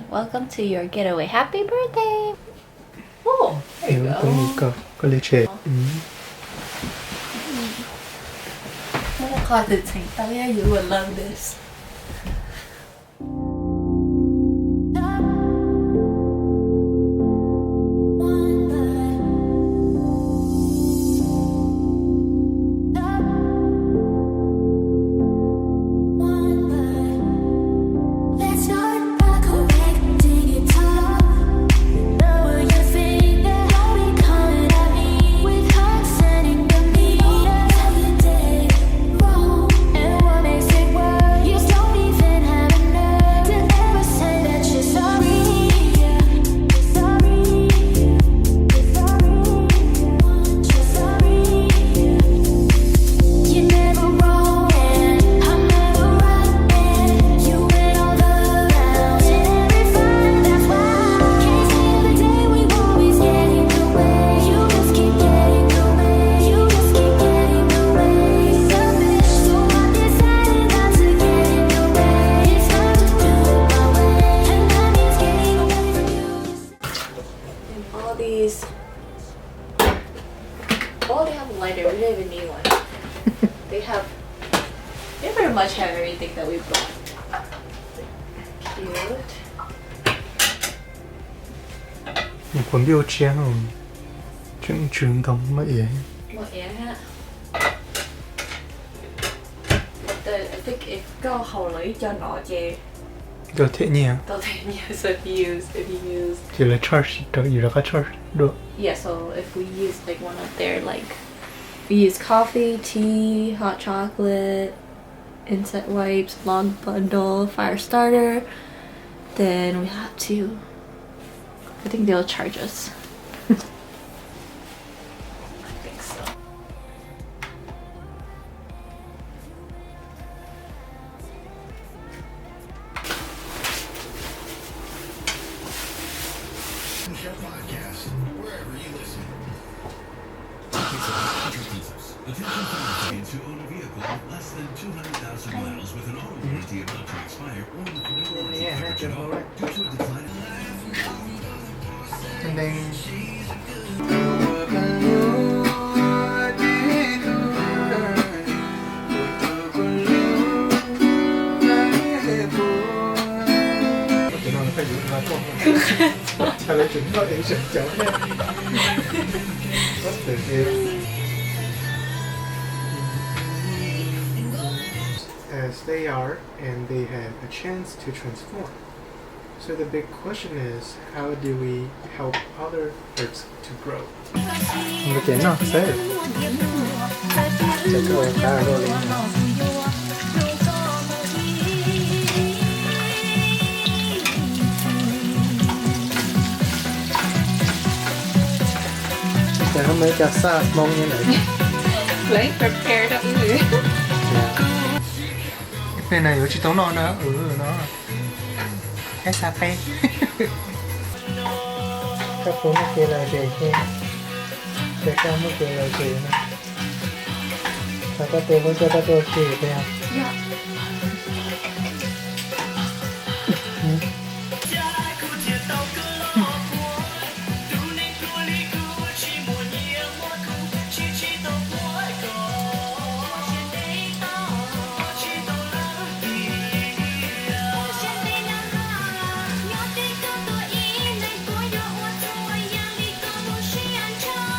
welcome to your getaway. Happy birthday! Oh, there you go. ตรงนี้ก็เลยเฉด Yeah, you would love this. They have a lighter. We don't even need one. They pretty much have everything that we bought. Cute. มีคนเบี้ยวเชียงจึงทำมาเอง What yeah? I think if go hầu lấy cho nó chê. ก็เท่เนี่ย They'll take me so if you use. ที่เราชาร์จอยู่แล้วก็ชาร์จด้วย Yeah, so if we use like one of their like, we use coffee, tea, hot chocolate, insect wipes, long bundle, fire starter, then we have to, I think they'll charge us. I think so. Podcast, wherever you listen. Attention families who own a vehicle with less than 200,000 miles with an auto warranty about to expire or with no warranty coverage at all due to a decline in and then as they are and they have a chance to transform. So the big question is, how do we help other birds to grow? Một cái nào sẽ có khá rồi. Giờ hôm nay cho sa mông như này. Lấy prepared up here. Bên này có chỉ tống nó nữa, nó cái sa pe. Các phố nó kia là gì kia, cái cao nó kia là gì nữa. Và các tôi có cho các tôi chỉ thế à? Yeah.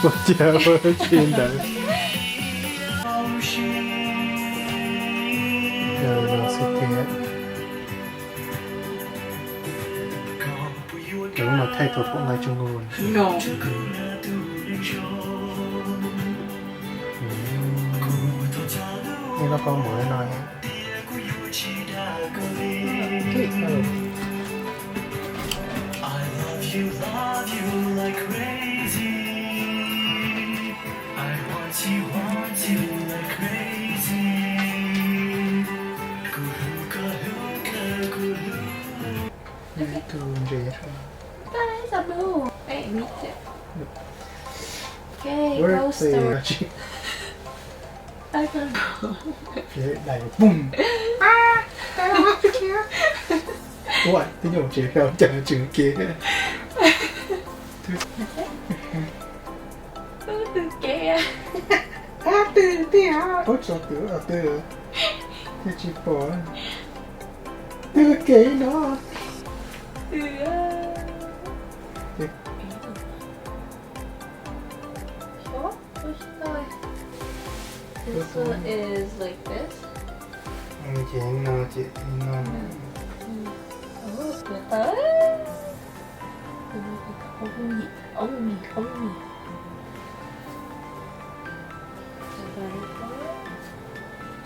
Một chào với chuyên đời. Rồi nó sẽ kia. Đúng mà thay thuộc cũng ngay trong ngôn. No. Nhưng nó có mỗi nói. I love you like crazy. I want you like crazy. Guys, a blue. Hey, me too. Okay, Where roaster. I don't know. Phía đẩy bùm. What? Tiếng Nhật chị không chờ chừng kia. Từ kia. Từ hả? Ôi sao từ. Thế chị bỏ. Từ kế nó. Từ This one is like this. Chị nó. Từ tới. Ông nhỉ.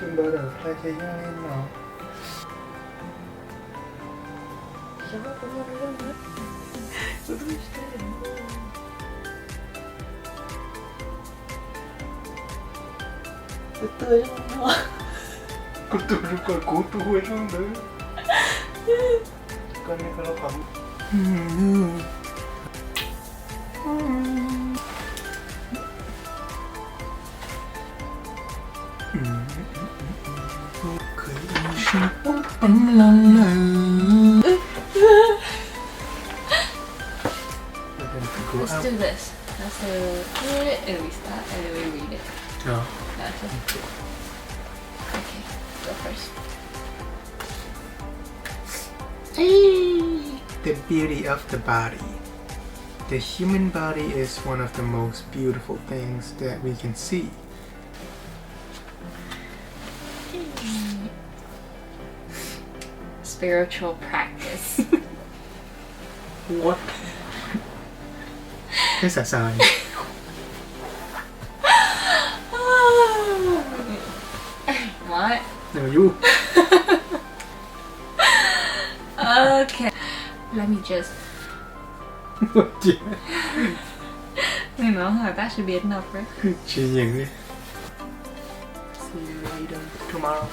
Chúng tôi được thay thế nhau lên nào. Tươi không? Con tôi còn cố tôi không đấy. Con này con nó phẩm. Let's do this. That's the and we start and then we read it. Oh. Gotcha. Okay, go first. The beauty of the body. The human body is one of the most beautiful things that we can see. Spiritual practice. What? Cái xả xài. What? No, you. Okay. Let me just. Chị No, that should be enough, right? nhìn đi. See you later tomorrow.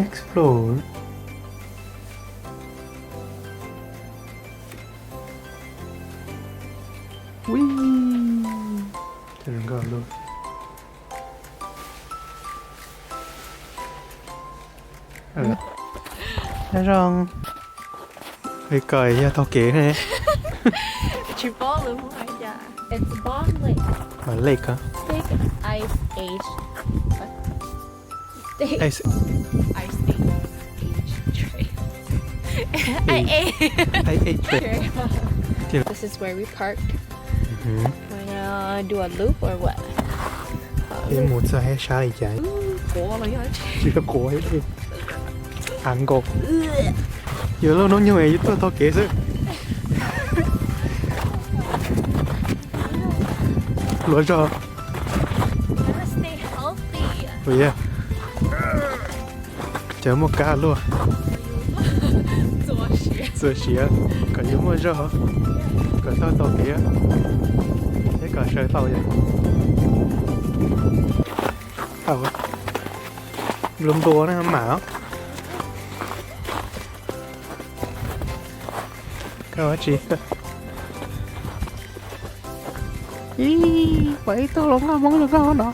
explore. Whee! Đừng có luôn. Thấy không? Hơi cởi ra to kế này. Chị bó luôn không phải dạ. It's a bond lake. Mà lake hả? Big ice age. What? Ice. Ice age trail. I ate. Trail. This is where we parked. We're gonna do a loop or what? Em muốn ra hay xa lại chạy. Cổ nó nhớ. Chỉ có cổ hết đi. Ăn cột. Giờ lâu nó như vậy tôi to kế chứ. Lối cho. Gotta stay healthy. Vậy à. Chở một cá luôn. Giờ xía. Cả yếu mà rơ hả? Cả sao to kế á. Thế cả sợi tàu vậy. Tàu á. Lùm tua nó hả mà. Có chị. Ý, vậy tôi lộn ra món được không đó.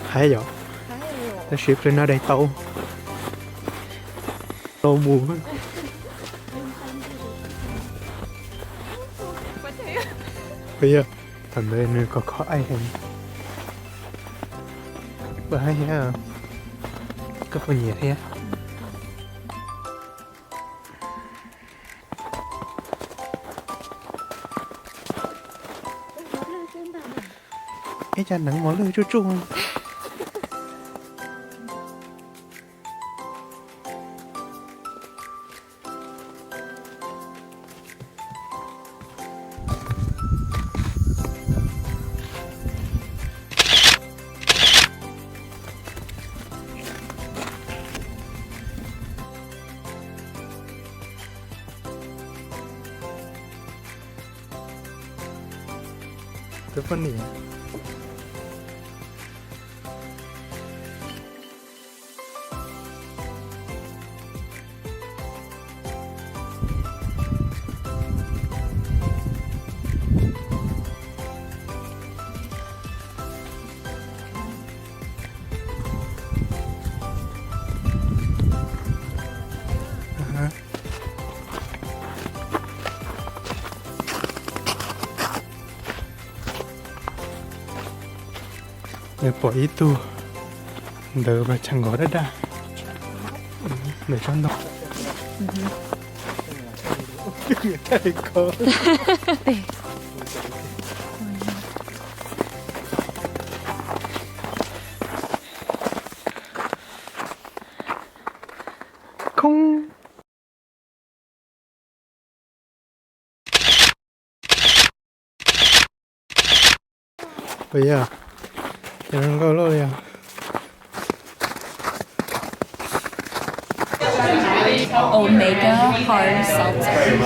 Hay vậy. Ta ship lên ở đây tàu. Tàu mù. Bây giờ thằng bên có ai hình. Bà hay ha. Có phần nhiệt ha. Cái chân nắng món lưới chua chua. Cái phần này. Lepo itu udah macam gak ada dah. Macam tu. Kau. Không. Bây giờ đừng có lôi à. Omega hard seltzer.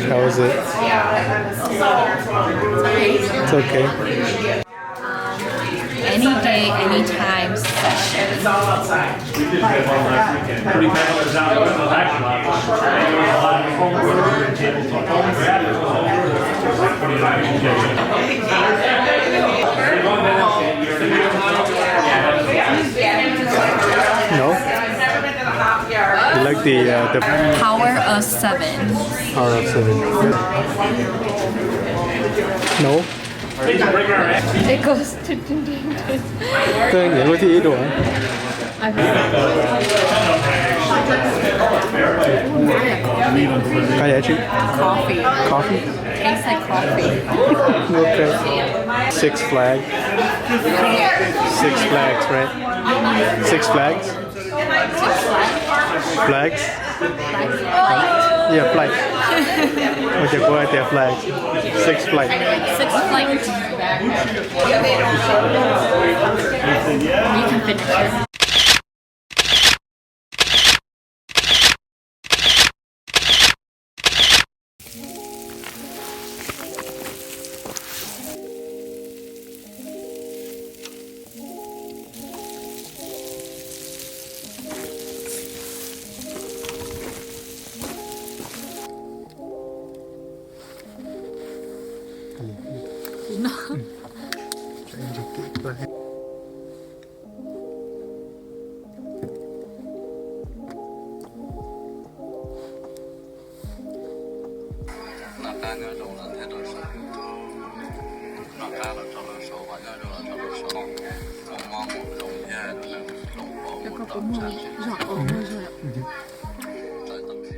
How is it? It's okay. Any day, anytime session. It's all outside. We did get one last weekend. Pretty fast. It was actually a lot of homework and No? You like the Power of 7. Power of 7. No? It goes to Tôi nghĩ có gì đồ. Cái gì chị? coffee. Coffee? Tastes like coffee. Okay. Six Flags. Six Flags, right? Six Flags? Flags? Yeah, flags. What you call it, their flags? Six Flags. Six Flags. You can finish it. 干净肉了才能熟，烧干了才能熟，把那肉了才能熟，肉毛母肉片的那个肉包，这个不木肉木是。再等一下。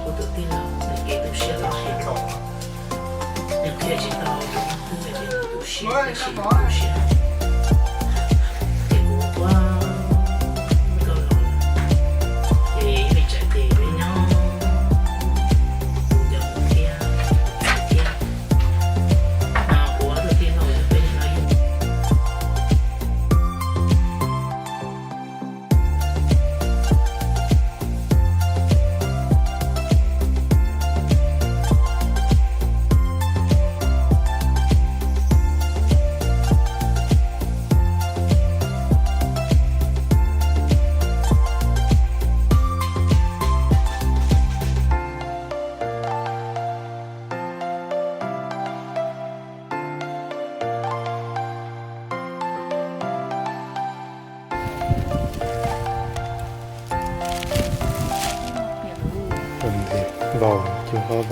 我得定了，那给都写了写了，你看见到我那边都写那些都写，结果我那个了，也没在对面呢，我叫天天，那我的电脑就被他用。근데 뭐 좀 봐봐.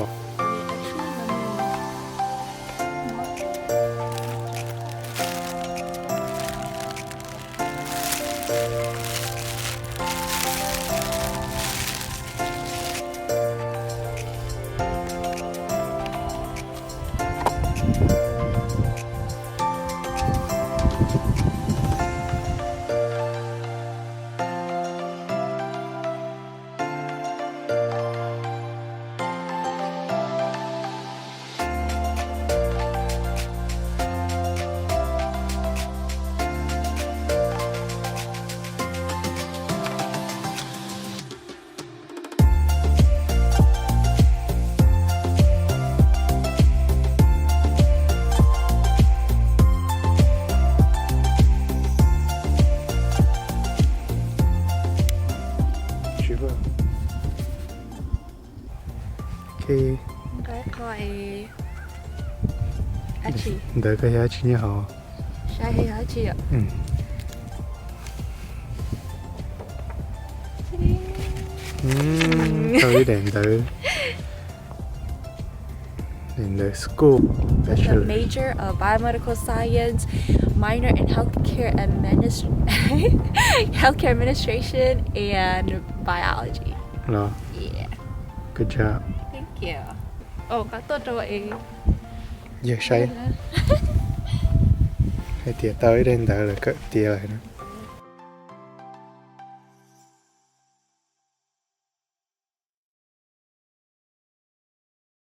OK, 应该可以。阿奇， đợi cái giá trị họ. 下黑阿奇啊。 Tới đèn tới school With a bachelor. major of biomedical science, minor in healthcare healthcare administration, and biology. Rồi, Yeah. good job. Thank you. Oh, có tốt rồi. Giờ say. Hay tiệt tới đèn tới là cỡ tiệt lại nữa.